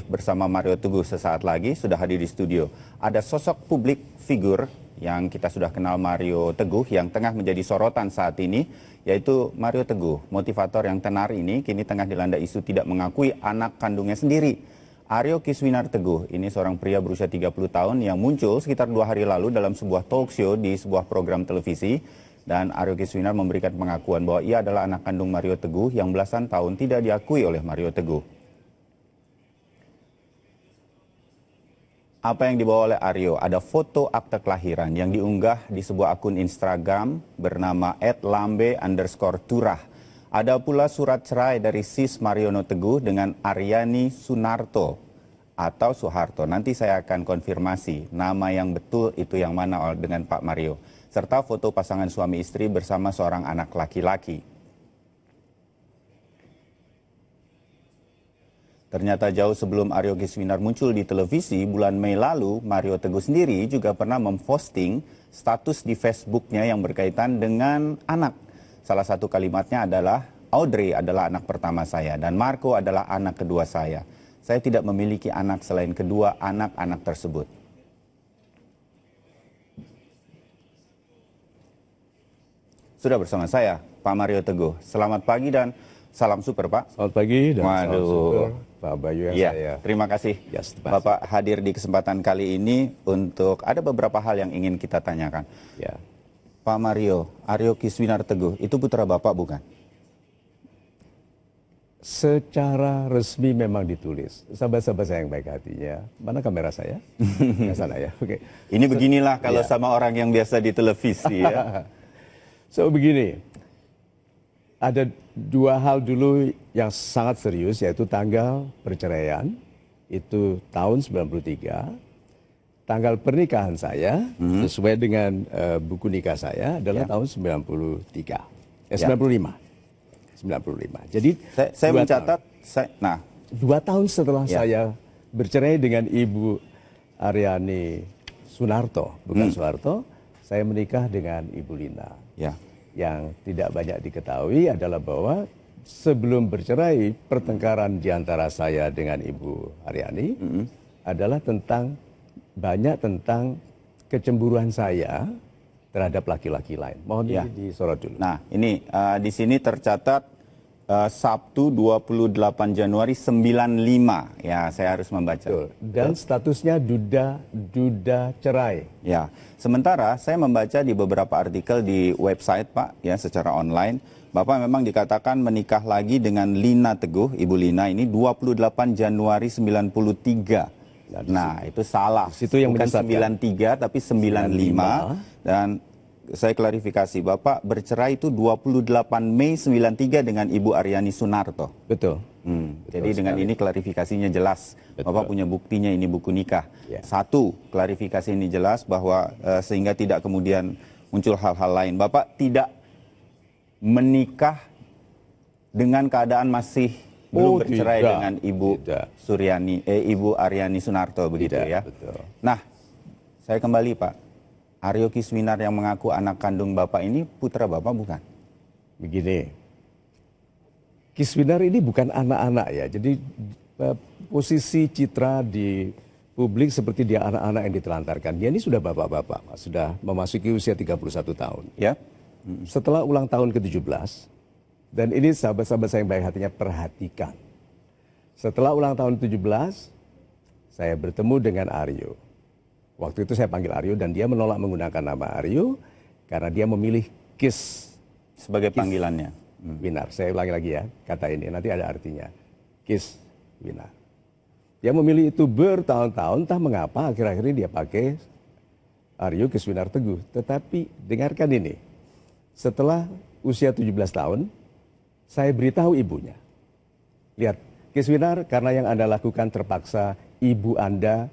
bersama Mario Teguh sesaat lagi sudah hadir di studio. Ada sosok publik figur yang kita sudah kenal Mario Teguh yang tengah menjadi sorotan saat ini, yaitu Mario Teguh. Motivator yang tenar ini kini tengah dilanda isu tidak mengakui anak kandungnya sendiri. Aryo Kiswinar Teguh, ini seorang pria berusia 30 tahun yang muncul sekitar 2 hari lalu dalam sebuah talk show di sebuah program televisi. Dan Aryo Kiswinar memberikan pengakuan bahwa ia adalah anak kandung Mario Teguh yang belasan tahun tidak diakui oleh Mario Teguh. Apa yang dibawa oleh Aryo? Ada foto akte kelahiran yang diunggah di sebuah akun Instagram bernama @lambe_turah. Ada pula surat cerai dari sis Mariono Teguh dengan Aryani Sunarto atau Soeharto. Nanti saya akan konfirmasi nama yang betul itu yang mana dengan Pak Mario. Serta foto pasangan suami istri bersama seorang anak laki-laki. Ternyata jauh sebelum Aryo Kiswinar muncul di televisi, bulan Mei lalu, Mario Teguh sendiri juga pernah memposting status di Facebooknya yang berkaitan dengan anak. Salah satu kalimatnya adalah, Audrey adalah anak pertama saya dan Marco adalah anak kedua saya. Saya tidak memiliki anak selain kedua anak-anak tersebut. Sudah bersama saya, Pak Mario Teguh. Selamat pagi dan salam super, Pak. Selamat pagi dan salam super, Pak Bayu yang ya, saya. Terima kasih, Bapak hadir di kesempatan kali ini untuk ada beberapa hal yang ingin kita tanyakan. Ya. Pak Mario, Aryo Kiswinar Teguh, itu putra Bapak bukan? Secara resmi memang ditulis. Sahabat-sahabat saya yang baik hatinya. Mana kamera saya? Yang sana ya. Oke. Ini beginilah kalau sama orang yang biasa di televisi ya. So begini, ada dua hal dulu yang sangat serius, yaitu tanggal perceraian, itu tahun 93. Tanggal pernikahan saya, sesuai dengan buku nikah saya, adalah tahun 95. Jadi saya mencatat, 2 tahun setelah saya bercerai dengan Ibu Aryani Sunarto, bukan Soeharto, saya menikah dengan Ibu Lina. Ya. Yang tidak banyak diketahui adalah bahwa sebelum bercerai, pertengkaran di antara saya dengan Ibu Aryani adalah banyak tentang kecemburuan saya terhadap laki-laki lain. Mohon disorot dulu. Nah, ini di sini tercatat Sabtu 28 Januari 95. Ya, saya harus membaca. Betul. Dan statusnya duda cerai. Ya. Sementara saya membaca di beberapa artikel di website, Pak, ya, secara online, Bapak memang dikatakan menikah lagi dengan Lina Teguh, Ibu Lina ini 28 Januari 93. Nah, itu salah. Itu yang bukan 93 tapi 95. Dan saya klarifikasi, Bapak bercerai itu 28 Mei 93 dengan Ibu Aryani Sunarto. Betul. Jadi dengan ini klarifikasinya jelas. Bapak punya buktinya, ini buku nikah. Satu, klarifikasi ini jelas bahwa sehingga tidak kemudian muncul hal-hal lain. Bapak tidak menikah dengan keadaan masih belum bercerai dengan Ibu Ibu Aryani Sunarto begitu ya. Betul. Nah, saya kembali, Pak. Aryo Kiswinar yang mengaku anak kandung Bapak ini putra Bapak bukan? Begini, Kiswinar ini bukan anak-anak ya. Jadi posisi citra di publik seperti dia anak-anak yang ditelantarkan. Dia ini sudah bapak-bapak, sudah memasuki usia 31 tahun. Ya. Setelah ulang tahun ke-17, dan ini sahabat-sahabat saya yang baik hatinya perhatikan. Setelah ulang tahun 17, saya bertemu dengan Aryo. Waktu itu saya panggil Aryo dan dia menolak menggunakan nama Aryo karena dia memilih Kis sebagai panggilannya. Winar. Saya ulangi lagi ya kata ini, nanti ada artinya. Kis Winar. Dia memilih itu bertahun-tahun, entah mengapa akhir-akhir ini dia pakai Aryo Kiswinar Teguh. Tetapi dengarkan ini, setelah usia 17 tahun, saya beritahu ibunya. Lihat, Kiswinar, karena yang Anda lakukan terpaksa, ibu Anda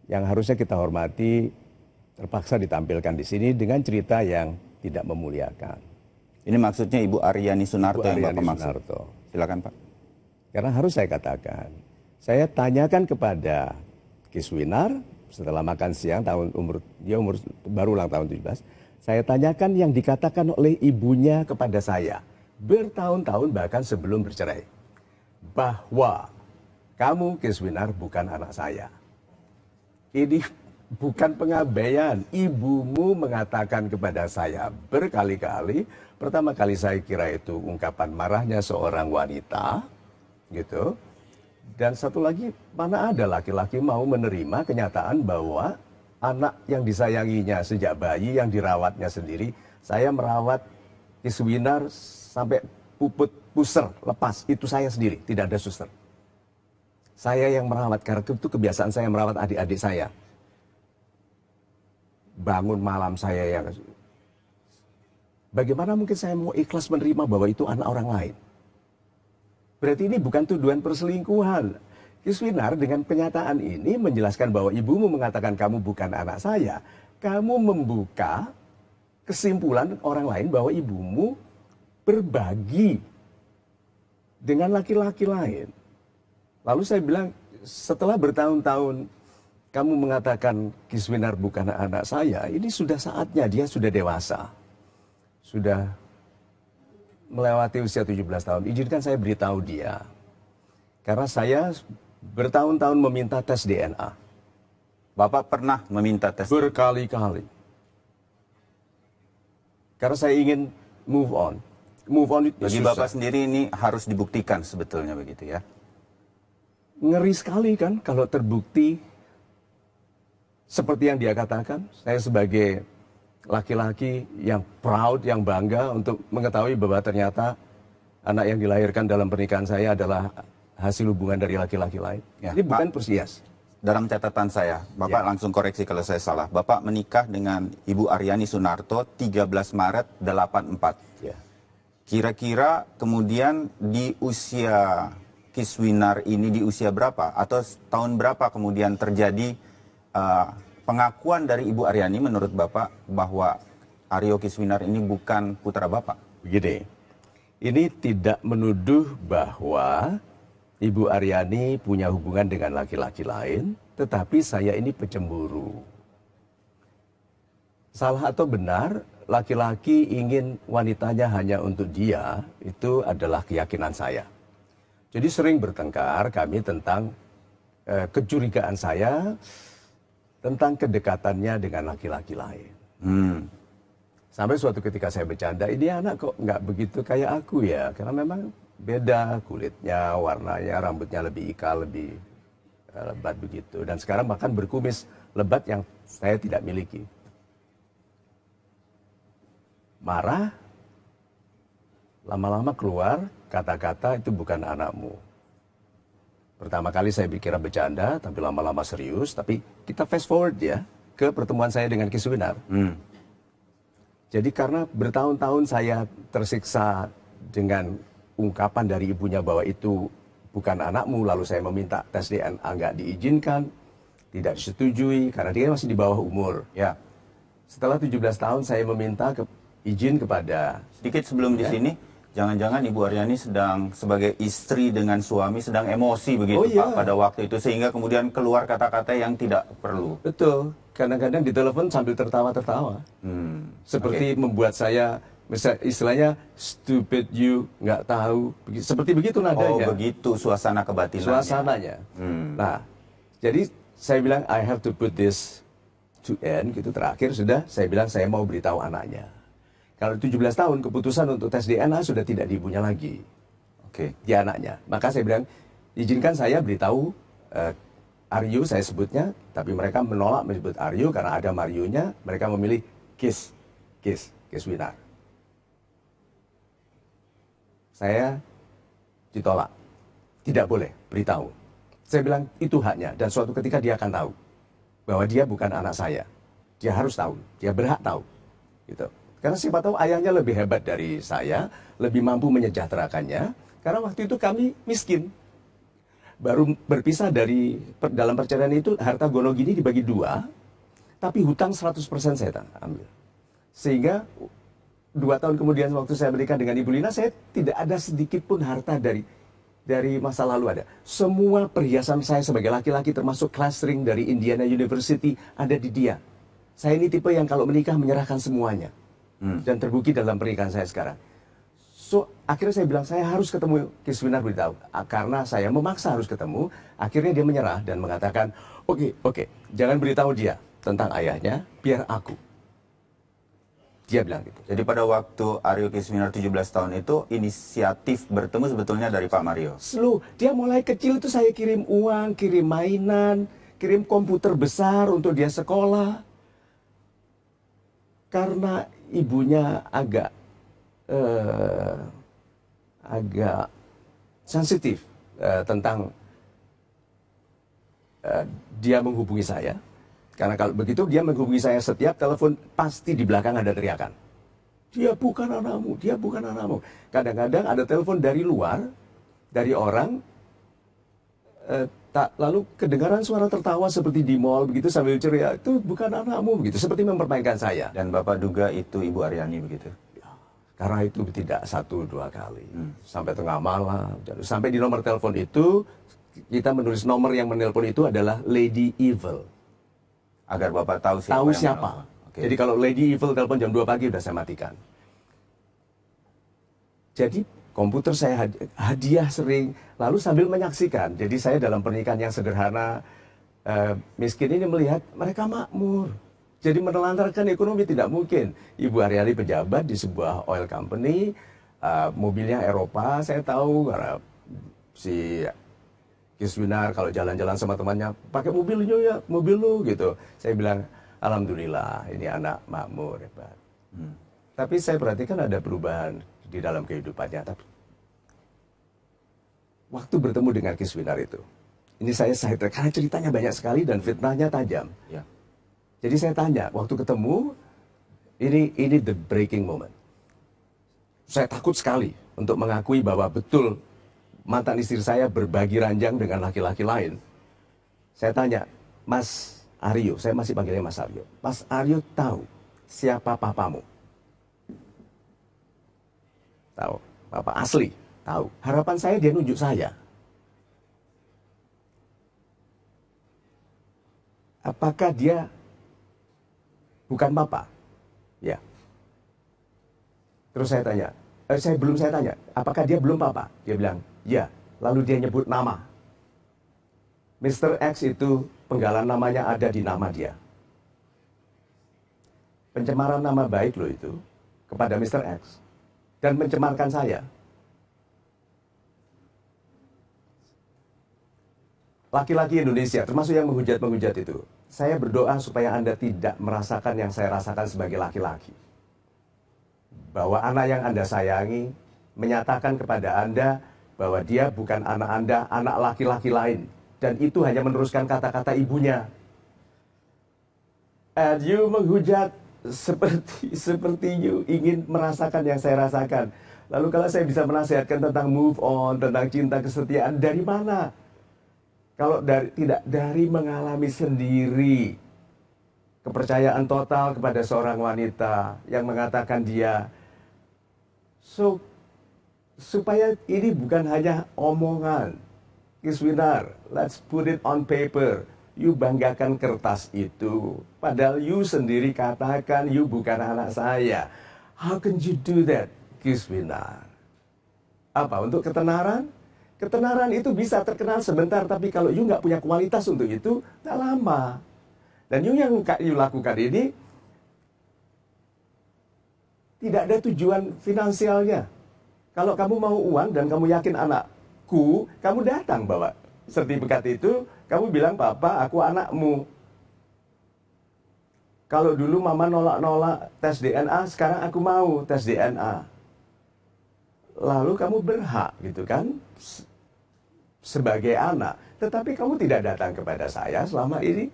yang harusnya kita hormati terpaksa ditampilkan di sini dengan cerita yang tidak memuliakan. Ini maksudnya Ibu Aryani Sunarto yang Bapak maksud. Silakan, Pak. Karena harus saya katakan, saya tanyakan kepada Kiswinar setelah makan siang dia umur baru ulang tahun 17. Saya tanyakan yang dikatakan oleh ibunya kepada saya bertahun-tahun bahkan sebelum bercerai, bahwa kamu Kiswinar bukan anak saya. Ini bukan pengabaian. Ibumu mengatakan kepada saya berkali-kali. Pertama kali saya kira itu ungkapan marahnya seorang wanita, gitu. Dan satu lagi, mana ada laki-laki mau menerima kenyataan bahwa anak yang disayanginya sejak bayi, yang dirawatnya sendiri, saya merawat Kiswinar sampai puput, puser, lepas, itu saya sendiri, tidak ada suster. Saya yang merawat, karena itu kebiasaan saya merawat adik-adik saya. Bangun malam saya yang... Bagaimana mungkin saya mau ikhlas menerima bahwa itu anak orang lain? Berarti ini bukan tuduhan perselingkuhan. Kiswinar dengan kenyataan ini menjelaskan bahwa ibumu mengatakan kamu bukan anak saya. Kamu membuka kesimpulan orang lain bahwa ibumu berbagi dengan laki-laki lain. Lalu saya bilang, setelah bertahun-tahun kamu mengatakan Kiswinar bukan anak saya, ini sudah saatnya, dia sudah dewasa. Sudah melewati usia 17 tahun. Izinkan saya beritahu dia. Karena saya bertahun-tahun meminta tes DNA. Bapak pernah meminta tes? Berkali-kali. Karena saya ingin move on. Move on itu Bagi susah. Bapak sendiri ini harus dibuktikan sebetulnya begitu ya? Ngeri sekali kan kalau terbukti seperti yang dia katakan. Saya sebagai laki-laki yang proud, yang bangga untuk mengetahui bahwa ternyata anak yang dilahirkan dalam pernikahan saya adalah hasil hubungan dari laki-laki lain. Ya, Ini bukan persias. Dalam catatan saya, Bapak langsung koreksi kalau saya salah. Bapak menikah dengan Ibu Aryani Sunarto 13 Maret 84. Ya. Kira-kira kemudian di usia Kiswinar ini di usia berapa? Atau tahun berapa kemudian terjadi pengakuan dari Ibu Aryani menurut Bapak bahwa Aryo Kiswinar ini bukan putra Bapak? Begini, ini tidak menuduh bahwa Ibu Aryani punya hubungan dengan laki-laki lain, tetapi saya ini pecemburu. Salah atau benar, laki-laki ingin wanitanya hanya untuk dia, itu adalah keyakinan saya. Jadi sering bertengkar kami tentang kecurigaan saya, tentang kedekatannya dengan laki-laki lain. Sampai suatu ketika saya bercanda, ini anak kok nggak begitu kayak aku ya, karena memang beda kulitnya, warnanya, rambutnya lebih ikal, lebih lebat begitu. Dan sekarang bahkan berkumis lebat yang saya tidak miliki. Marah, lama-lama keluar kata-kata itu bukan anakmu. Pertama kali saya pikir bercanda, tapi lama-lama serius. Tapi kita fast forward ya ke pertemuan saya dengan Kiswinar. Jadi karena bertahun-tahun saya tersiksa dengan ungkapan dari ibunya bahwa itu bukan anakmu, lalu saya meminta tes DNA nggak diizinkan, tidak disetujui karena dia masih di bawah umur. Ya. Setelah 17 tahun saya meminta izin kepada... Sedikit sebelum di sini, jangan-jangan Ibu Aryani sedang sebagai istri dengan suami sedang emosi begitu Pak pada waktu itu sehingga kemudian keluar kata-kata yang tidak perlu. Betul. Kadang-kadang di telepon sambil tertawa-tertawa. Seperti membuat saya, istilahnya stupid you, nggak tahu. Seperti begitu nadanya. Oh begitu suasana kebatinannya. Suasananya. Nah, jadi saya bilang I have to put this to end. Gitu terakhir sudah saya bilang saya mau beritahu anaknya. Kalau 17 tahun keputusan untuk tes DNA sudah tidak di ibunya lagi. Oke. Di anaknya. Maka saya bilang izinkan saya beritahu Aryo saya sebutnya, tapi mereka menolak menyebut Aryo karena ada Marionya, mereka memilih Kiswinar. Saya ditolak. Tidak boleh beritahu. Saya bilang itu haknya dan suatu ketika dia akan tahu bahwa dia bukan anak saya. Dia harus tahu, dia berhak tahu. Gitu. Karena siapa tahu ayahnya lebih hebat dari saya, lebih mampu menyejahterakannya. Karena waktu itu kami miskin. Baru berpisah dari dalam perceraian itu harta Gonogini dibagi 2, tapi hutang 100% saya ambil. Sehingga 2 tahun kemudian waktu saya menikah dengan Ibu Lina, saya tidak ada sedikit pun harta dari masa lalu ada. Semua perhiasan saya sebagai laki-laki termasuk class ring dari Indiana University ada di dia. Saya ini tipe yang kalau menikah menyerahkan semuanya. Dan terbukti dalam pernikahan saya sekarang. So, akhirnya saya bilang, saya harus ketemu Kiswinar beritahu. Karena saya memaksa harus ketemu, akhirnya dia menyerah dan mengatakan, oke, jangan beritahu dia tentang ayahnya, biar aku. Dia bilang gitu. Jadi pada waktu Aryo Kiswinar 17 tahun itu, inisiatif bertemu sebetulnya dari Pak Mario? Slow, dia mulai kecil itu saya kirim uang, kirim mainan, kirim komputer besar untuk dia sekolah. Karena ibunya agak sensitif tentang dia menghubungi saya. Karena kalau begitu dia menghubungi saya setiap telepon pasti di belakang ada teriakan. Dia bukan anakmu, dia bukan anakmu. Kadang-kadang ada telepon dari luar, dari orang, lalu kedengaran suara tertawa seperti di mall begitu sambil ceria, itu bukan anakmu begitu, seperti mempermainkan saya. Dan Bapak duga itu Ibu Aryani begitu? Karena itu tidak 1-2 kali, sampai tengah malam, sampai di nomor telepon itu, kita menulis nomor yang menelpon itu adalah Lady Evil. Agar Bapak tahu siapa. Tahu siapa. Okay. Jadi kalau Lady Evil telepon jam 2 pagi, udah saya matikan. Jadi komputer saya hadiah sering, lalu sambil menyaksikan. Jadi saya dalam pernikahan yang sederhana, miskin ini melihat mereka makmur. Jadi menelantarkan ekonomi tidak mungkin. Ibu Aryani pejabat di sebuah oil company, mobilnya Eropa, saya tahu karena si Kiswinar kalau jalan-jalan sama temannya pakai mobilnya ya, mobil lu gitu. Saya bilang, alhamdulillah ini anak makmur hebat. Tapi saya perhatikan ada perubahan di dalam kehidupannya. Tapi waktu bertemu dengan Kiswinar itu, ini saya karena ceritanya banyak sekali dan fitnahnya tajam. Ya. Jadi saya tanya, waktu ketemu, ini the breaking moment. Saya takut sekali untuk mengakui bahwa betul mantan istri saya berbagi ranjang dengan laki-laki lain. Saya tanya, Mas Aryo, saya masih panggilnya Mas Aryo. Mas Aryo tahu siapa papamu? Tahu. Papa asli? Tahu. Harapan saya dia nunjuk saya. Apakah dia bukan papa? Ya. Terus saya tanya, saya tanya, apakah dia belum papa? Dia bilang, ya. Lalu dia nyebut nama. Mr. X itu penggalan namanya ada di nama dia. Pencemaran nama baik loh itu kepada Mr. X. Dan mencemarkan saya. Laki-laki Indonesia, termasuk yang menghujat-menghujat itu, saya berdoa supaya Anda tidak merasakan yang saya rasakan sebagai laki-laki. Bahwa anak yang Anda sayangi menyatakan kepada Anda bahwa dia bukan anak Anda, anak laki-laki lain. Dan itu hanya meneruskan kata-kata ibunya. And you menghujat seperti you ingin merasakan yang saya rasakan. Lalu kalau saya bisa menasihatkan tentang move on, tentang cinta kesetiaan, dari mana? Kalau tidak dari mengalami sendiri kepercayaan total kepada seorang wanita yang mengatakan dia. So, supaya ini bukan hanya omongan. Kiswinar, let's put it on paper. You banggakan kertas itu. Padahal you sendiri katakan you bukan anak saya. How can you do that, Kiswinar? Apa, untuk ketenaran? Ketenaran itu bisa terkenal sebentar, tapi kalau you nggak punya kualitas untuk itu, nggak lama. Dan you yang you lakukan ini, tidak ada tujuan finansialnya. Kalau kamu mau uang dan kamu yakin anakku, kamu datang bawa sertifikat itu, kamu bilang, Papa, aku anakmu. Kalau dulu mama nolak-nolak tes DNA, sekarang aku mau tes DNA. Lalu kamu berhak, gitu kan, sebagai anak. Tetapi kamu tidak datang kepada saya selama ini.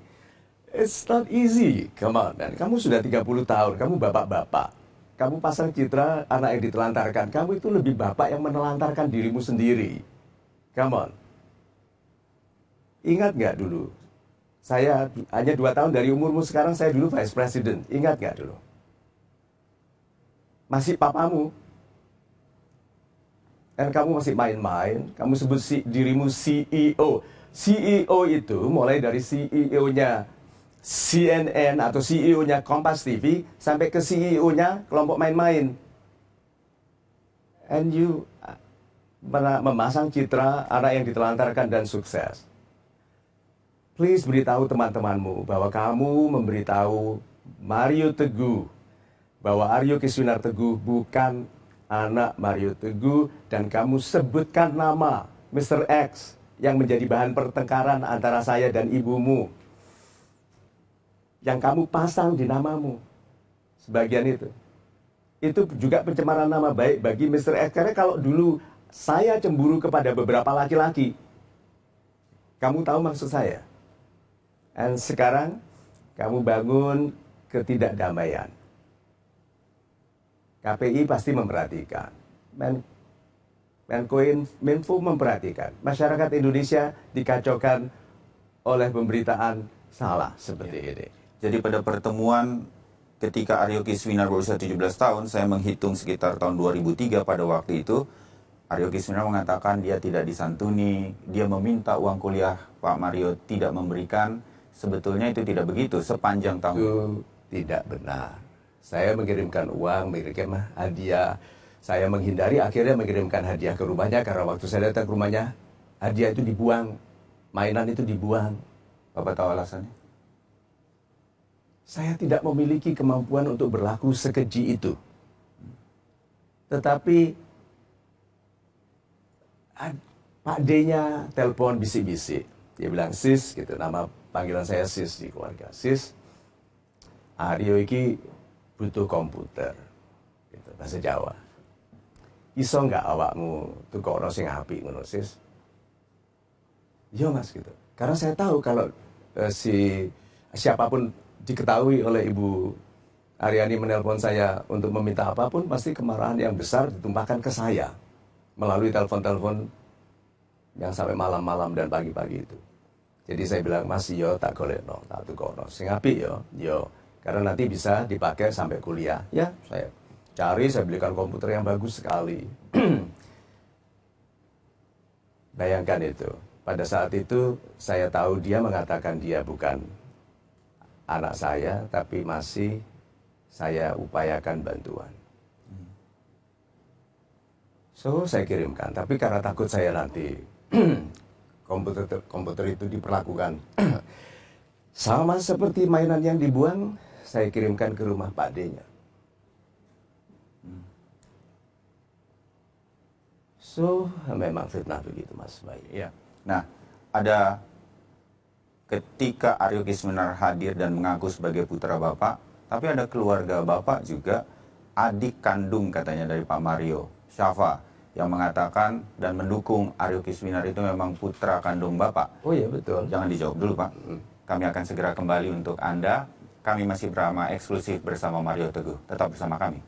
It's not easy, come on. Dan kamu sudah 30 tahun, kamu bapak-bapak. Kamu pasang citra anak yang ditelantarkan. Kamu itu lebih bapak yang menelantarkan dirimu sendiri. Come on. Ingat nggak dulu? Saya hanya 2 tahun dari umurmu, sekarang saya dulu vice president. Ingat nggak dulu? Masih papamu. Dan kamu masih main-main. Kamu sebut dirimu CEO. CEO itu mulai dari CEO-nya CNN atau CEO-nya Kompas TV sampai ke CEO-nya kelompok main-main. and you memasang citra anak yang ditelantarkan dan sukses. Please beritahu teman-temanmu bahwa kamu memberitahu Mario Teguh bahwa Aryo Kiswinar Teguh bukan anak Mario Teguh, dan kamu sebutkan nama Mr. X yang menjadi bahan pertengkaran antara saya dan ibumu, yang kamu pasang di namamu. Sebagian itu juga pencemaran nama baik bagi Mr. X. Karena kalau dulu saya cemburu kepada beberapa laki-laki, kamu tahu maksud saya. Dan sekarang kamu bangun ketidakdamaian. KPI pasti memperhatikan, Menko memperhatikan. Masyarakat Indonesia dikacaukan oleh pemberitaan salah seperti ini. Jadi pada pertemuan ketika Aryo Kiswinar berusia 17 tahun, saya menghitung sekitar tahun 2003 pada waktu itu, Aryo Kiswinar mengatakan dia tidak disantuni, dia meminta uang kuliah Pak Mario tidak memberikan. Sebetulnya itu tidak begitu sepanjang tahun. Itu tidak benar. Saya mengirimkan uang, mengirimkan hadiah. Saya menghindari akhirnya mengirimkan hadiah ke rumahnya karena waktu saya datang ke rumahnya, hadiah itu dibuang, mainan itu dibuang. Bapak tahu alasannya? Saya tidak memiliki kemampuan untuk berlaku sekeji itu. Tetapi Pak D-nya telepon bisik-bisik. Dia bilang, "Sis," gitu, nama panggilan saya Sis di keluarga. "Sis, Aryo iki butuh komputer," gitu, bahasa Jawa. "Iso nggak awakmu tukono sing apik ngono, Sis?" "Iya Mas," gitu. Karena saya tahu kalau siapapun diketahui oleh Ibu Aryani menelpon saya untuk meminta apapun, pasti kemarahan yang besar ditumpahkan ke saya melalui telepon-telepon yang sampai malam-malam dan pagi-pagi itu. Jadi saya bilang, "Mas, yo tak golekno, tak tukono sing apik yo. Karena nanti bisa dipakai sampai kuliah." Ya, saya cari, saya belikan komputer yang bagus sekali. Bayangkan itu. Pada saat itu saya tahu dia mengatakan dia bukan anak saya, tapi masih saya upayakan bantuan. So, saya kirimkan. Tapi karena takut saya nanti komputer itu diperlakukan sama seperti mainan yang dibuang, saya kirimkan ke rumah Pak D-nya. So, memang fitnah begitu, Mas. Baik. Ya. Nah, ada ketika Aryo Kiswinar hadir dan mengaku sebagai putra Bapak, tapi ada keluarga Bapak juga, adik kandung katanya dari Pak Mario, Syafa, yang mengatakan dan mendukung Aryo Kiswinar itu memang putra kandung Bapak. Oh iya, betul. Jangan dijawab dulu, Pak. Kami akan segera kembali untuk Anda. Kami masih bersama eksklusif bersama Mario Teguh. Tetap bersama kami.